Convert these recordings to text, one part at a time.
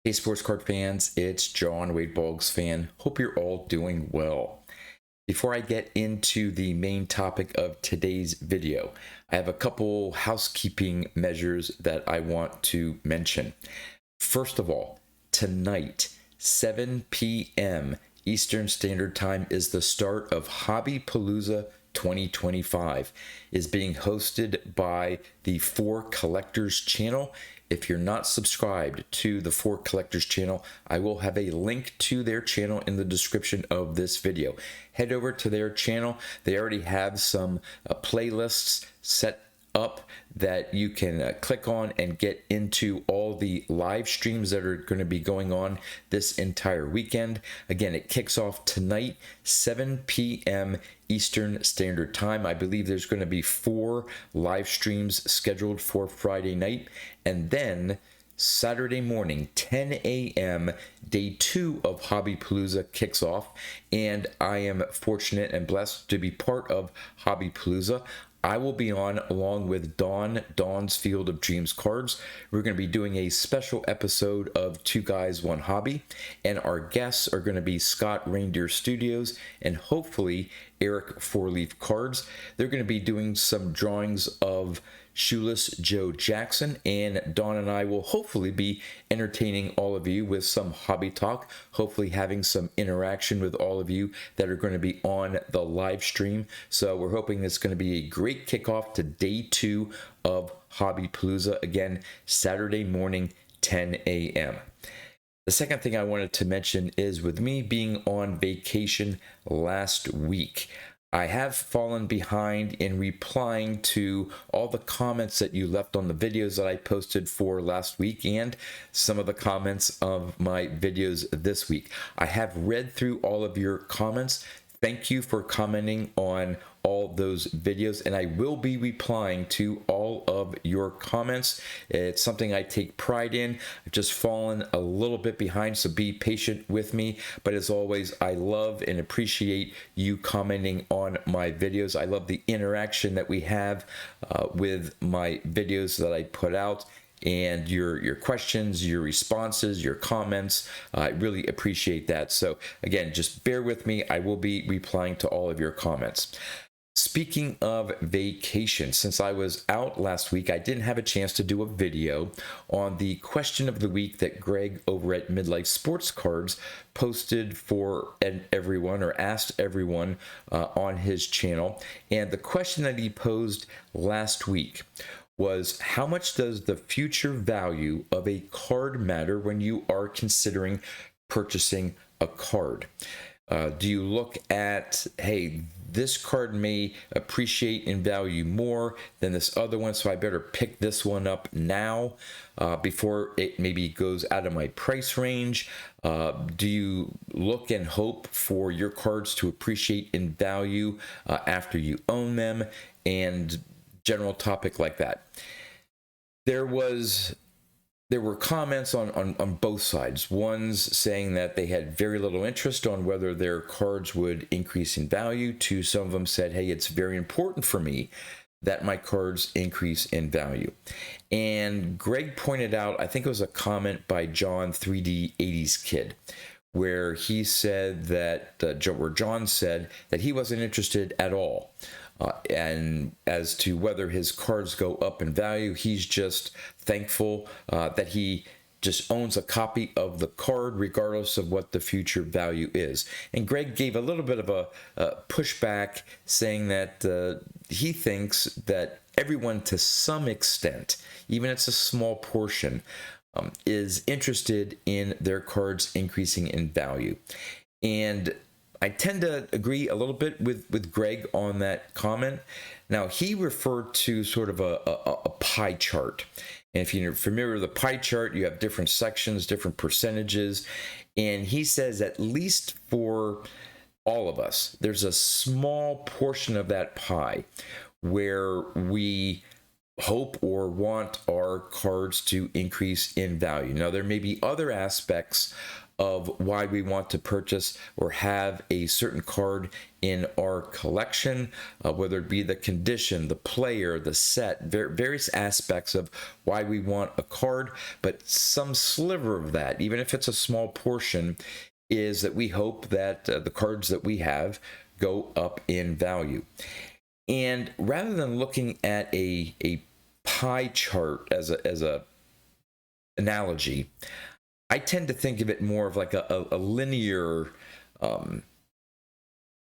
Hey, sports card fans, it's John, Boggs fan. Hope you're all doing well. Before I get into the main topic of today's video, I have a couple housekeeping measures that I want to mention. First of all, tonight, 7 p.m. Eastern Standard Time is the start of Hobby Palooza 2025. Is being hosted by the Four Collectors channel. If you're not subscribed to the Four Collectors channel, I will have a link to their channel in the description of this video. Head over to their channel. They already have some playlists set up that you can click on and get into all the live streams that are going to be going on this entire weekend. Again, it kicks off tonight, 7 p.m. Eastern Standard Time. I believe there's going to be 4 live streams scheduled for Friday night, and then Saturday morning, 10 a.m., day 2 of Hobby Palooza kicks off, and I am fortunate and blessed to be part of Hobby Palooza. I will be on along with Dawn's Field of Dreams cards. We're going to be doing a special episode of Two Guys, One Hobby, and our guests are going to be Scott Reindeer Studios and hopefully Eric Four Leaf Cards. They're going to be doing some drawings of Shoeless Joe Jackson, and Dawn and I will hopefully be entertaining all of you with some hobby talk, hopefully having some interaction with all of you that are going to be on the live stream. So we're hoping it's going to be a great kickoff to day 2 of Hobby Palooza, again, Saturday morning, 10 a.m. The second thing I wanted to mention is with me being on vacation last week, I have fallen behind in replying to all the comments that you left on the videos that I posted for last week and some of the comments of my videos this week. I have read through all of your comments. Thank you for commenting on all those videos, and I will be replying to all of your comments. It's something I take pride in. I've just fallen a little bit behind, so be patient with me. But as always, I love and appreciate you commenting on my videos. I love the interaction that we have with my videos that I put out, and your questions, your responses, your comments. I really appreciate that. So again, just bear with me. I will be replying to all of your comments. Speaking of vacation, since I was out last week, I didn't have a chance to do a video on the question of the week that Graig over at Midlife Sports Cards posted for everyone, or asked everyone on his channel. And the question that he posed last week was, how much does the future value of a card matter when you are considering purchasing a card? Do you look at, hey, this card may appreciate in value more than this other one, so I better pick this one up now before it maybe goes out of my price range? Do you look and hope for your cards to appreciate in value after you own them? And general topic like that. There were comments on both sides. One's saying that they had very little interest on whether their cards would increase in value, to some of them said, hey, it's very important for me that my cards increase in value. And Graig pointed out, I think it was a comment by John 3D 80s Kid, where he said that, where John said that he wasn't interested at all. And as to whether his cards go up in value, he's just thankful that he just owns a copy of the card regardless of what the future value is. And Graig gave a little bit of a pushback, saying that he thinks that everyone, to some extent, even if it's a small portion, is interested in their cards increasing in value. And I tend to agree a little bit with Graig on that comment. Now, he referred to sort of a pie chart. And if you're familiar with the pie chart, you have different sections, different percentages. And he says, at least for all of us, there's a small portion of that pie where we hope or want our cards to increase in value. Now, there may be other aspects of why we want to purchase or have a certain card in our collection, whether it be the condition, the player, the set, various aspects of why we want a card. But some sliver of that, even if it's a small portion, is that we hope that the cards that we have go up in value. And rather than looking at a pie chart as a analogy, I tend to think of it more of like a linear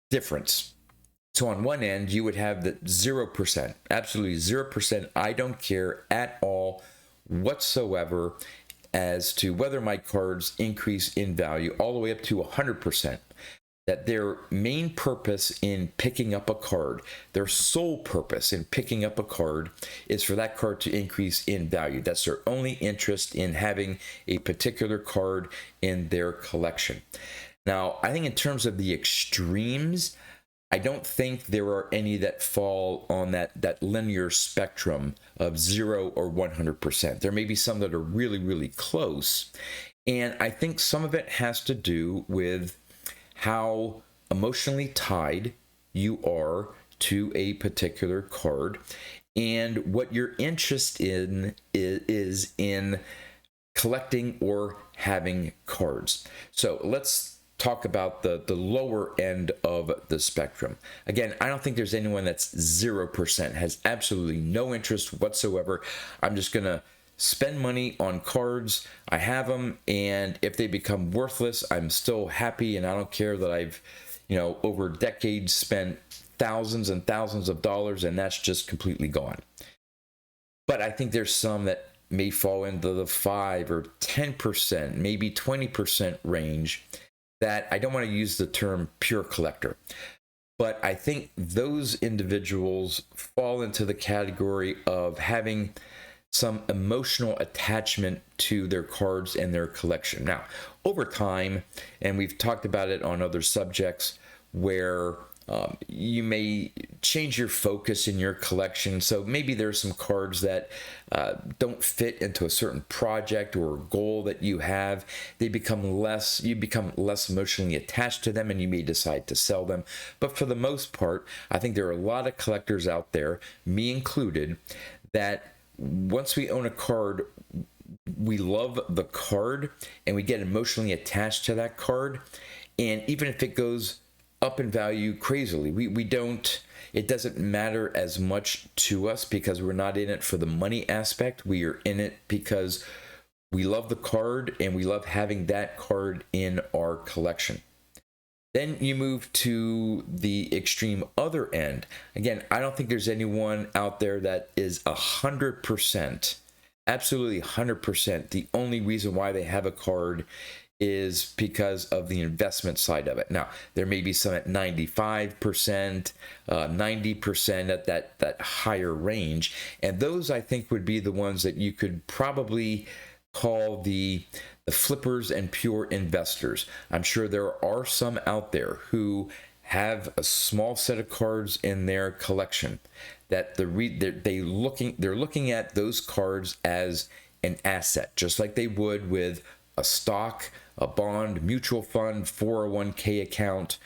difference. So on one end, you would have the 0%, absolutely 0%. I don't care at all whatsoever as to whether my cards increase in value, all the way up to 100%. That their main purpose in picking up a card, their sole purpose in picking up a card, is for that card to increase in value. That's their only interest in having a particular card in their collection. Now, I think in terms of the extremes, I don't think there are any that fall on that linear spectrum of 0 or 100%. There may be some that are really, really close. And I think some of it has to do with how emotionally tied you are to a particular card, and what your interest in is in collecting or having cards. So let's talk about the lower end of the spectrum. Again, I don't think there's anyone that's 0%, has absolutely no interest whatsoever. I'm just gonna spend money on cards. I have them, and if they become worthless, I'm still happy, and I don't care that I've, over decades spent thousands and thousands of dollars, and that's just completely gone. But I think there's some that may fall into the 5 or 10%, maybe 20% range, that I don't want to use the term pure collector. But I think those individuals fall into the category of having some emotional attachment to their cards and their collection. Now, over time, and we've talked about it on other subjects, where you may change your focus in your collection. So maybe there's some cards that don't fit into a certain project or goal that you have. You become less emotionally attached to them, and you may decide to sell them. But for the most part, I think there are a lot of collectors out there, me included, that once we own a card, we love the card and we get emotionally attached to that card. And even if it goes up in value crazily, it doesn't matter as much to us, because we're not in it for the money aspect. We are in it because we love the card and we love having that card in our collection. Then you move to the extreme other end. Again, I don't think there's anyone out there that is 100%, absolutely 100%. The only reason why they have a card is because of the investment side of it. Now, there may be some at 95%, 90% at that higher range. And those, I think, would be the ones that you could probably call the flippers and pure investors. I'm sure there are some out there who have a small set of cards in their collection that they're looking at those cards as an asset, just like they would with a stock, a bond, mutual fund, 401k account,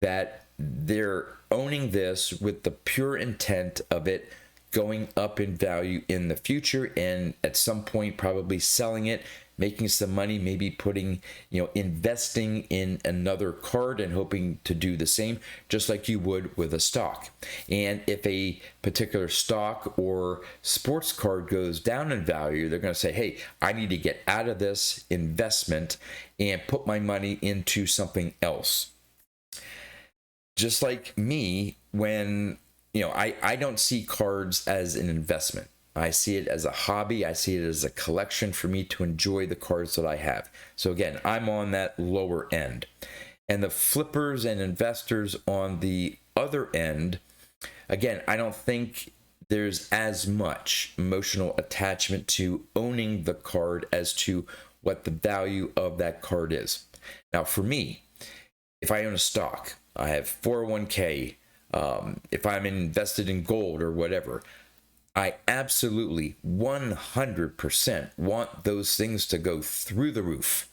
that they're owning this with the pure intent of it going up in value in the future, and at some point probably selling it, making some money, maybe putting, investing in another card and hoping to do the same, just like you would with a stock. And if a particular stock or sports card goes down in value, they're going to say, hey, I need to get out of this investment and put my money into something else. Just like me, when, I don't see cards as an investment. I see it as a hobby. I see it as a collection for me to enjoy the cards that I have. So again, I'm on that lower end. And the flippers and investors on the other end, again, I don't think there's as much emotional attachment to owning the card as to what the value of that card is. Now, for me, if I own a stock, I have 401k, if I'm invested in gold or whatever, I absolutely 100% want those things to go through the roof,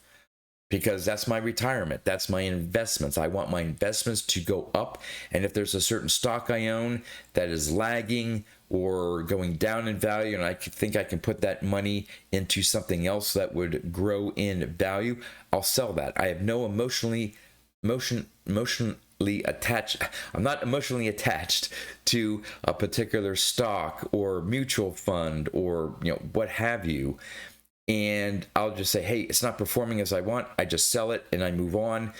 because that's my retirement. That's my investments. I want my investments to go up. And if there's a certain stock I own that is lagging or going down in value, and I think I can put that money into something else that would grow in value, I'll sell that. I have no emotionally attached. I'm not emotionally attached to a particular stock or mutual fund or what have you. And I'll just say, hey, it's not performing as I want. I just sell it and I move on.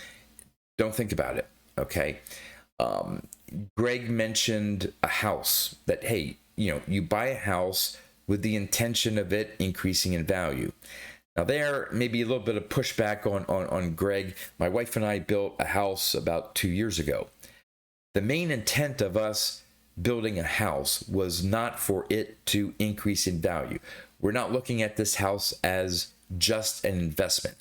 Don't think about it. Okay. Graig mentioned a house that, hey, you buy a house with the intention of it increasing in value. Now there may be a little bit of pushback on Graig. My wife and I built a house about 2 years ago. The main intent of us building a house was not for it to increase in value. We're not looking at this house as just an investment.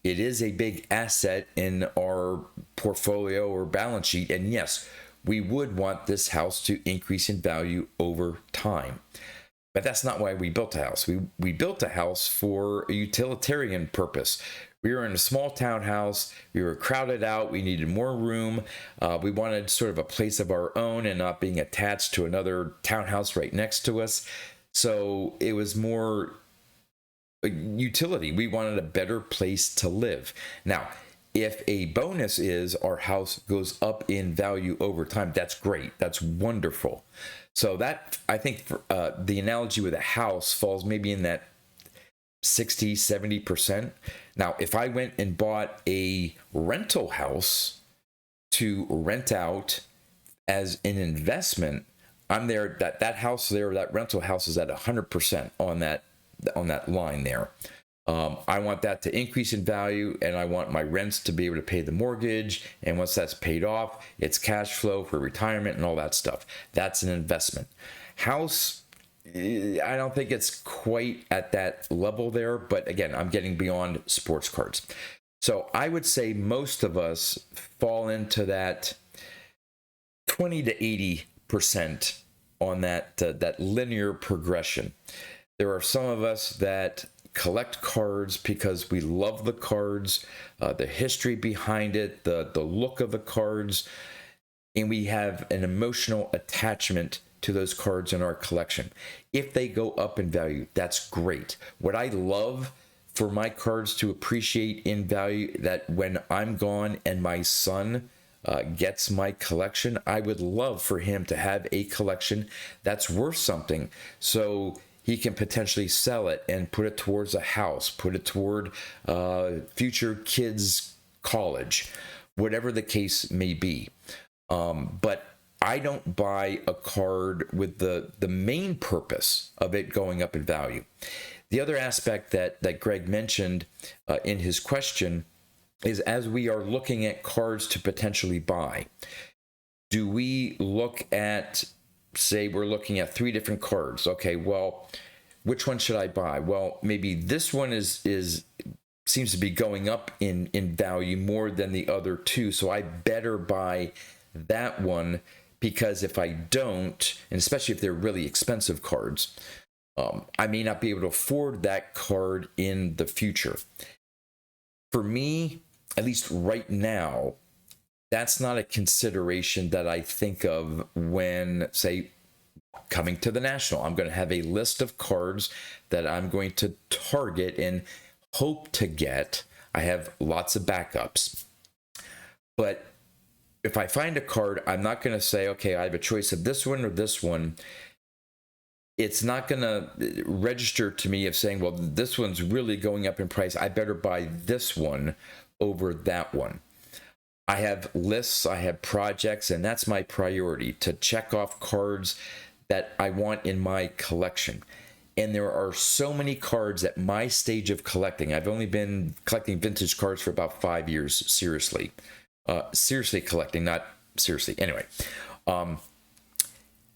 It is a big asset in our portfolio or balance sheet. And yes, we would want this house to increase in value over time. But that's not why we built a house. We built a house for a utilitarian purpose. We were in a small townhouse. We were crowded out. We needed more room. We wanted sort of a place of our own and not being attached to another townhouse right next to us. So it was more utility. We wanted a better place to live. Now, if a bonus is our house goes up in value over time, that's great. That's wonderful. So that, I think, the analogy with a house falls maybe in that 60, 70%. Now, if I went and bought a rental house to rent out as an investment, I'm there, that house there, that rental house is at 100% on that line there. I want that to increase in value, and I want my rents to be able to pay the mortgage. And once that's paid off, it's cash flow for retirement and all that stuff. That's an investment. House, I don't think it's quite at that level there, but again, I'm getting beyond sports cards. So I would say most of us fall into that 20 to 80% on that linear progression. There are some of us that collect cards because we love the cards, the history behind it, the look of the cards, and we have an emotional attachment to those cards in our collection. If they go up in value, that's great. What I love for my cards to appreciate in value, that when I'm gone and my son gets my collection, I would love for him to have a collection that's worth something, so he can potentially sell it and put it towards a house, put it toward future kids' college, whatever the case may be. But I don't buy a card with the main purpose of it going up in value. The other aspect that Graig mentioned in his question is, as we are looking at cards to potentially buy, do we look at, say we're looking at 3 different cards. Okay, well, which one should I buy? Well, maybe this one seems to be going up in value more than the other 2, so I better buy that one, because if I don't, and especially if they're really expensive cards, I may not be able to afford that card in the future. For me, at least right now, that's not a consideration that I think of when, say, coming to the National. I'm going to have a list of cards that I'm going to target and hope to get. I have lots of backups. But if I find a card, I'm not going to say, okay, I have a choice of this one or this one. It's not going to register to me of saying, well, this one's really going up in price. I better buy this one over that one. I have lists, I have projects, and that's my priority, to check off cards that I want in my collection. And there are so many cards at my stage of collecting. I've only been collecting vintage cards for about 5 years, seriously. Seriously collecting, not seriously. Anyway,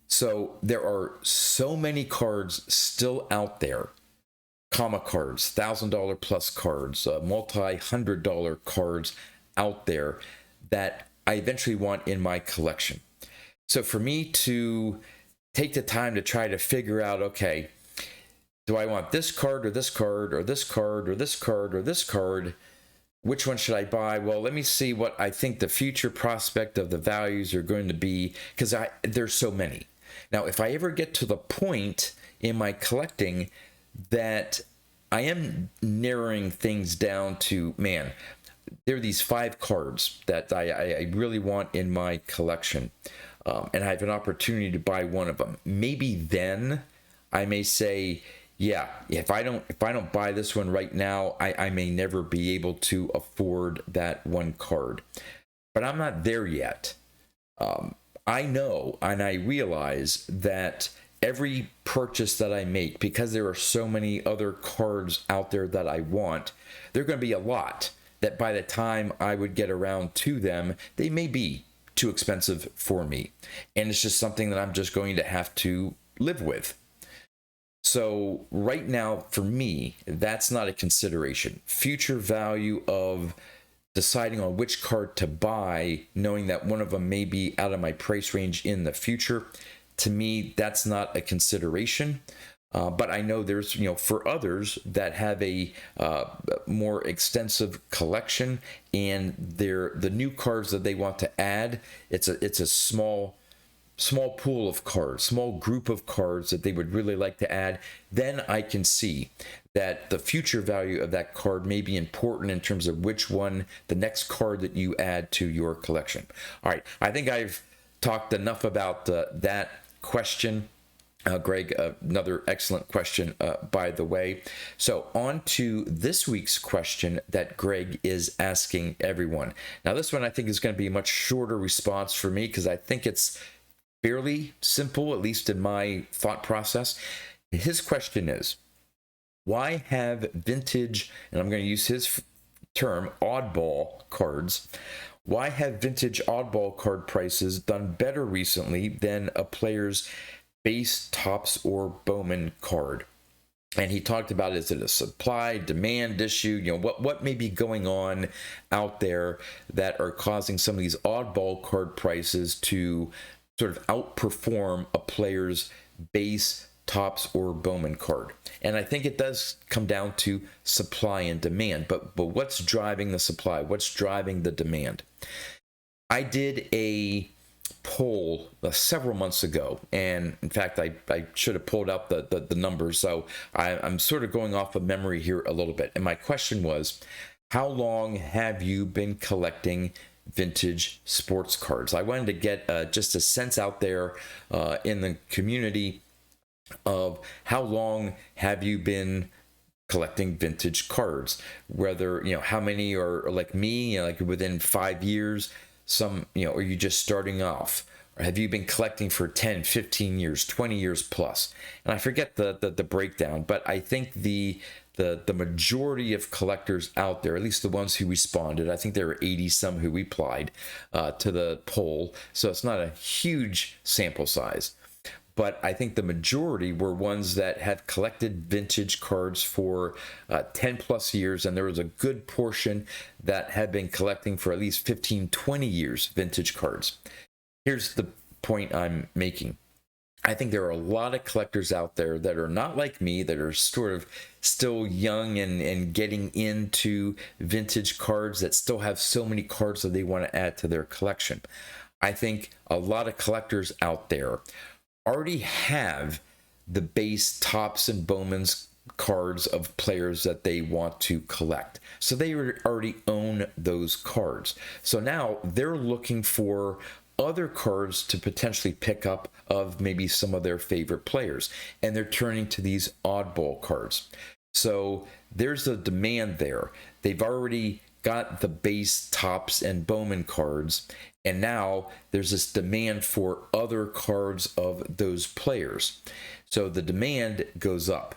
so there are so many cards still out there. Comma cards, $1,000 plus cards, multi-$100 cards out there that I eventually want in my collection. So for me to take the time to try to figure out, okay, do I want this card or this card or this card or this card or this card? which one should I buy? Well, let me see what I think the future prospect of the values are going to be, because there's so many. Now, if I ever get to the point in my collecting that I am narrowing things down to, man, there are these 5 cards that I really want in my collection, and I have an opportunity to buy one of them. Maybe then I may say, yeah, if I don't buy this one right now, I may never be able to afford that one card. But I'm not there yet. I know and I realize that every purchase that I make, because there are so many other cards out there that I want, there are going to be a lot that by the time I would get around to them, they may be too expensive for me. And it's just something that I'm just going to have to live with. So right now, for me, that's not a consideration. Future value of deciding on which card to buy, knowing that one of them may be out of my price range in the future, to me, that's not a consideration. But I know there's, for others that have a more extensive collection, and the new cards that they want to add, it's a small pool of cards, small group of cards that they would really like to add. Then I can see that the future value of that card may be important in terms of which one, the next card that you add to your collection. All right, I think I've talked enough about that question. Greg, another excellent question, by the way. So on to this week's question that Greg is asking everyone. Now, this one I think is going to be a much shorter response for me, because I think it's fairly simple, at least in my thought process. His question is, why have vintage, and I'm going to use his term, oddball cards, why have vintage oddball card prices done better recently than a player's base, tops, or Bowman card? And he talked about, is it a supply demand issue? What may be going on out there that are causing some of these oddball card prices to sort of outperform a player's base, tops, or Bowman card. And I think it does come down to supply and demand. But what's driving the supply? What's driving the demand? I did a poll several months ago, and in fact I should have pulled out the numbers, so I'm sort of going off of memory here a little bit. And my question was, how long have you been collecting vintage sports cards? I wanted to get just a sense out there in the community of how long have you been collecting vintage cards, whether how many are like me, like within 5 years, some are you just starting off, or have you been collecting for 10, 15 years, 20 years plus? And I forget the breakdown, but I think the majority of collectors out there, at least the ones who responded, I think there were 80 some who replied to the poll, so it's not a huge sample size, but I think the majority were ones that had collected vintage cards for 10 plus years, and there was a good portion that had been collecting for at least 15, 20 years vintage cards. Here's the point I'm making. I think there are a lot of collectors out there that are not like me, that are sort of still young and getting into vintage cards, that still have so many cards that they want to add to their collection. I think a lot of collectors out there already have the base, tops, and Bowman's cards of players that they want to collect. So they already own those cards. So now they're looking for other cards to potentially pick up of maybe some of their favorite players, and they're turning to these oddball cards. So there's a demand there. They've already got the base, tops, and Bowman cards, and now there's this demand for other cards of those players. So the demand goes up.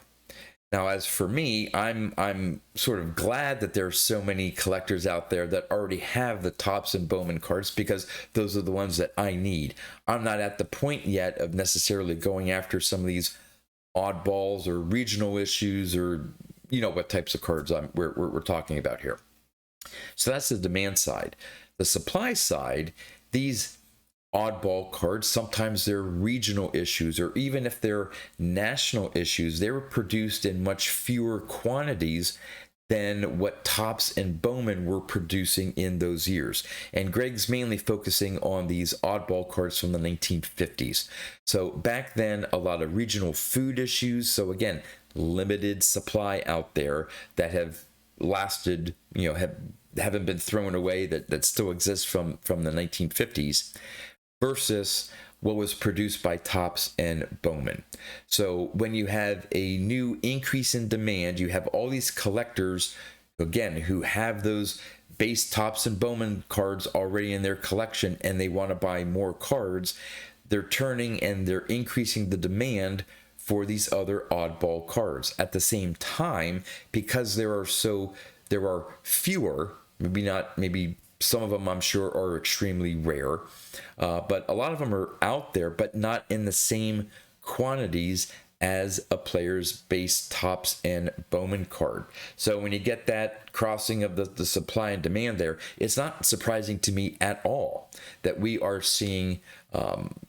Now, as for me, I'm sort of glad that there are so many collectors out there that already have the tops and Bowman cards, because those are the ones that I need. I'm not at the point yet of necessarily going after some of these oddballs or regional issues, or what types of cards we're talking about here. So that's the demand side. The supply side, these oddball cards, sometimes they're regional issues, or even if they're national issues, they were produced in much fewer quantities than what Topps and Bowman were producing in those years. And Graig's mainly focusing on these oddball cards from the 1950s. So back then, a lot of regional food issues. So again, limited supply out there that have lasted, you know, haven't been thrown away, that still exists from the 1950s, versus what was produced by Topps and Bowman. So when you have a new increase in demand, you have all these collectors, again, who have those base Topps and Bowman cards already in their collection, and they want to buy more cards. They're turning and they're increasing the demand for these other oddball cards. At the same time, because there are fewer, maybe some of them I'm sure are extremely rare, but a lot of them are out there, but not in the same quantities as a player's base Topps and Bowman card. So when you get that crossing of the supply and demand there, it's not surprising to me at all that we are seeing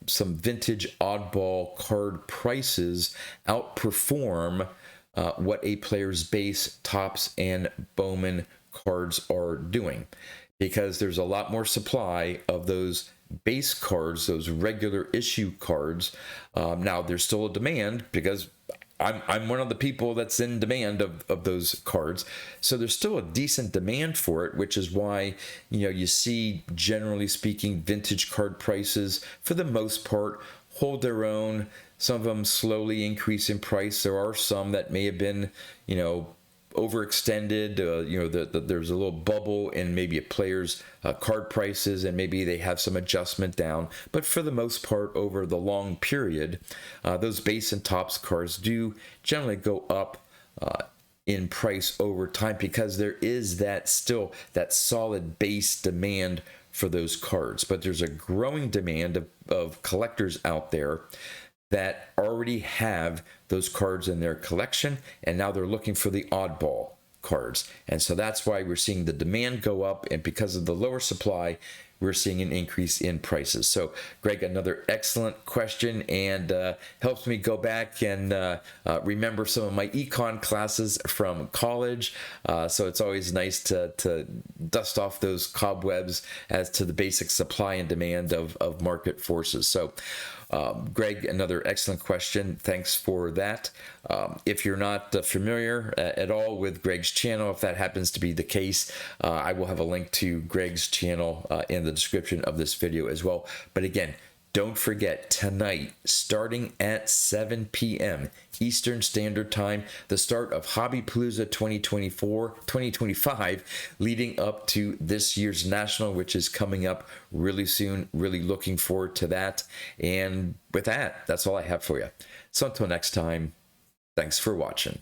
some vintage oddball card prices outperform what a player's base Topps and Bowman cards are doing, because there's a lot more supply of those base cards, those regular issue cards. Now there's still a demand, because I'm one of the people that's in demand of those cards. So there's still a decent demand for it, which is why, you know, you see, generally speaking, vintage card prices for the most part hold their own. Some of them slowly increase in price. There are some that may have been, you know, overextended, you know, there's a little bubble in maybe a player's card prices, and maybe they have some adjustment down. But for the most part, over the long period, those base and Topps cards do generally go up in price over time, because there is still that solid base demand for those cards. But there's a growing demand of collectors out there that already have those cards in their collection, and now they're looking for the oddball cards. And so that's why we're seeing the demand go up, and because of the lower supply, we're seeing an increase in prices. So Graig, another excellent question, and helps me go back and remember some of my econ classes from college. So it's always nice to dust off those cobwebs as to the basic supply and demand of market forces. So Graig, another excellent question. Thanks for that. If you're not familiar at all with Graig's channel, if that happens to be the case, I will have a link to Graig's channel in the description of this video as well. But again, don't forget, tonight, starting at 7 p.m. Eastern Standard Time, the start of Hobby Palooza 2025, leading up to this year's National, which is coming up really soon. Really looking forward to that. And with that, that's all I have for you. So until next time, thanks for watching.